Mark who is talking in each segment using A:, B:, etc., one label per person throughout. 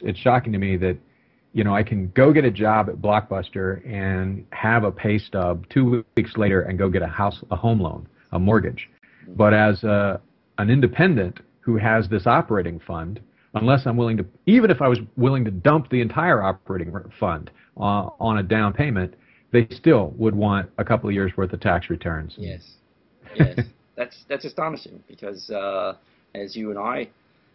A: it's shocking to me that, you know, I can go get a job at Blockbuster and have a pay stub 2 weeks later and go get a home loan, a mortgage. But as an independent who has this operating fund, unless I'm willing to, even if I was willing to dump the entire operating fund on a down payment, they still would want a couple of years worth of tax returns.
B: Yes, yes, that's astonishing because as you and I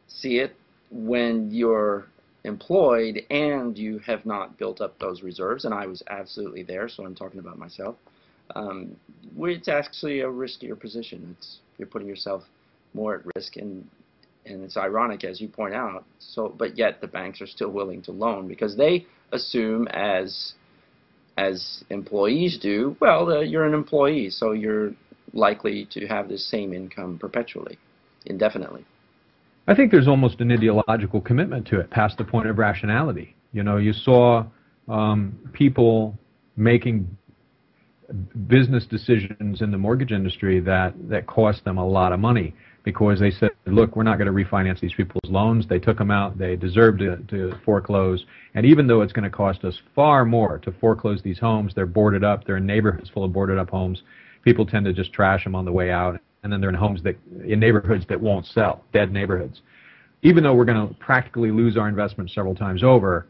B: see it, when you're employed and you have not built up those reserves, and I was absolutely there, so I'm talking about myself, it's actually a riskier position. You're putting yourself more at risk, and it's ironic, as you point out. So, but yet the banks are still willing to loan because they assume, as employees do, well, you're an employee, so you're likely to have the same income perpetually, indefinitely.
A: I think there's almost an ideological commitment to it, past the point of rationality. You know, you saw people making business decisions in the mortgage industry that cost them a lot of money because they said, look, we're not going to refinance these people's loans. They took them out. They deserve to foreclose. And even though it's going to cost us far more to foreclose these homes, they're boarded up. They're in neighborhoods full of boarded up homes. People tend to just trash them on the way out. And then they're in neighborhoods that won't sell, dead neighborhoods. Even though we're going to practically lose our investment several times over,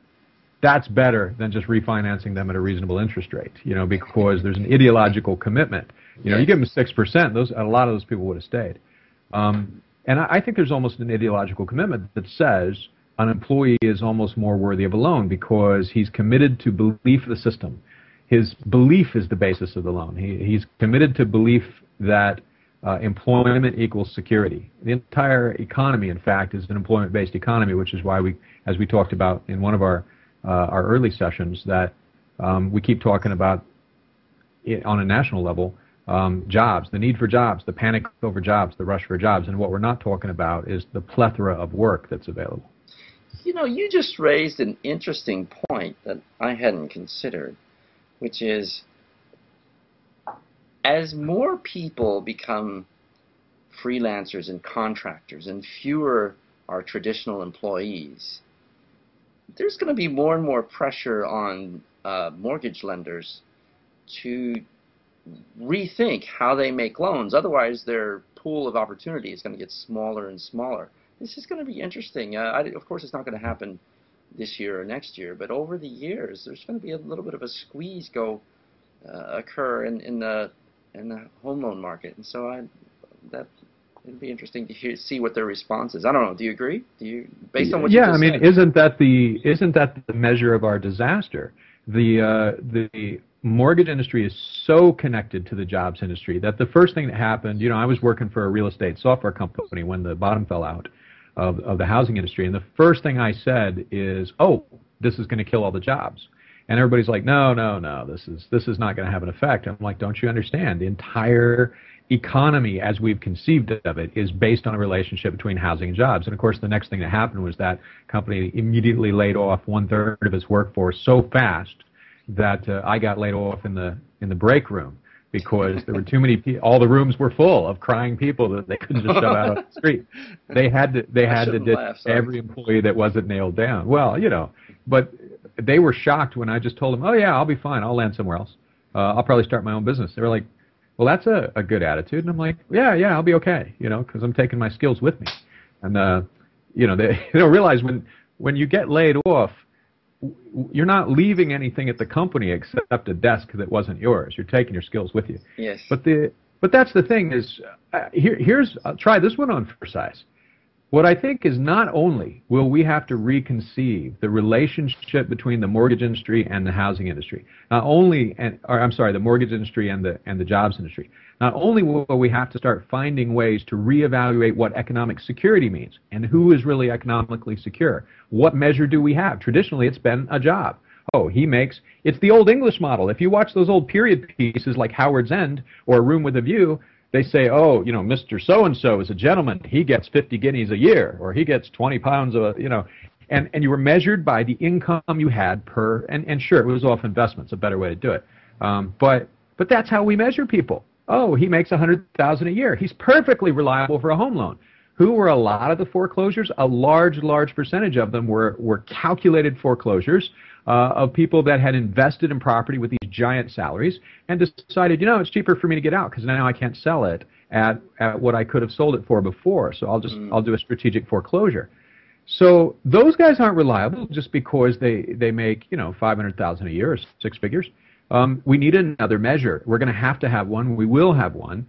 A: that's better than just refinancing them at a reasonable interest rate, you know, because there's an ideological commitment. You know, you give them 6%, a lot of those people would have stayed. And I think there's almost an ideological commitment that says an employee is almost more worthy of a loan because he's committed to belief of the system. His belief is the basis of the loan. He's committed to belief that employment equals security. The entire economy, in fact, is an employment-based economy, which is why we, as we talked about in one of our early sessions, that we keep talking about it on a national level, jobs, the need for jobs, the panic over jobs, the rush for jobs, and what we're not talking about is the plethora of work that's available.
B: You know, you just raised an interesting point that I hadn't considered, which is as more people become freelancers and contractors and fewer are traditional employees, there's going to be more and more pressure on mortgage lenders to rethink how they make loans. Otherwise, their pool of opportunity is going to get smaller and smaller. This is going to be interesting. Of course, it's not going to happen this year or next year, but over the years, there's going to be a little bit of a squeeze occur in the home loan market, and so it'd be interesting to see what their response is. I don't know. Do you agree? Based on what you just said?
A: I mean, isn't that the measure of our disaster? The mortgage industry is so connected to the jobs industry that the first thing that happened, you know, I was working for a real estate software company when the bottom fell out of the housing industry, and the first thing I said is, oh, this is going to kill all the jobs. And everybody's like, no, this is not going to have an effect. I'm like, don't you understand? The entire economy, as we've conceived of it, is based on a relationship between housing and jobs. And of course, the next thing that happened was that company immediately laid off 1/3 of its workforce so fast that I got laid off in the break room because there were too many people. All the rooms were full of crying people that they couldn't just shove out on the street. They had to ditch every employee that wasn't nailed down. Well, you know, but they were shocked when I just told them, oh yeah, I'll be fine. I'll land somewhere else. I'll probably start my own business. They were like, well, that's a good attitude. And I'm like, yeah, I'll be okay, you know, because I'm taking my skills with me. And, you know, they don't realize when you get laid off, you're not leaving anything at the company except a desk that wasn't yours. You're taking your skills with you.
B: Yes.
A: But that's the thing is, here's I'll try this one on for size. What I think is not only will we have to reconceive the relationship between the mortgage industry and the housing industry, the mortgage industry and the jobs industry. Not only will we have to start finding ways to reevaluate what economic security means and who is really economically secure. What measure do we have? Traditionally, it's been a job. Oh, it's the old English model. If you watch those old period pieces like Howard's End or A Room with a View, they say, oh, you know, Mr. So-and-so is a gentleman. He gets 50 guineas a year, or he gets 20 pounds you know, and you were measured by the income you had and sure, it was off investments, a better way to do it. But that's how we measure people. Oh, he makes $100,000 a year. He's perfectly reliable for a home loan. Who were a lot of the foreclosures? A large percentage of them were calculated foreclosures of people that had invested in property with these giant salaries and decided, you know, it's cheaper for me to get out because now I can't sell it at what I could have sold it for before. So I'll do a strategic foreclosure. So those guys aren't reliable just because they make, you know, $500,000 a year or 6 figures. We need another measure. We're going to have one. We will have one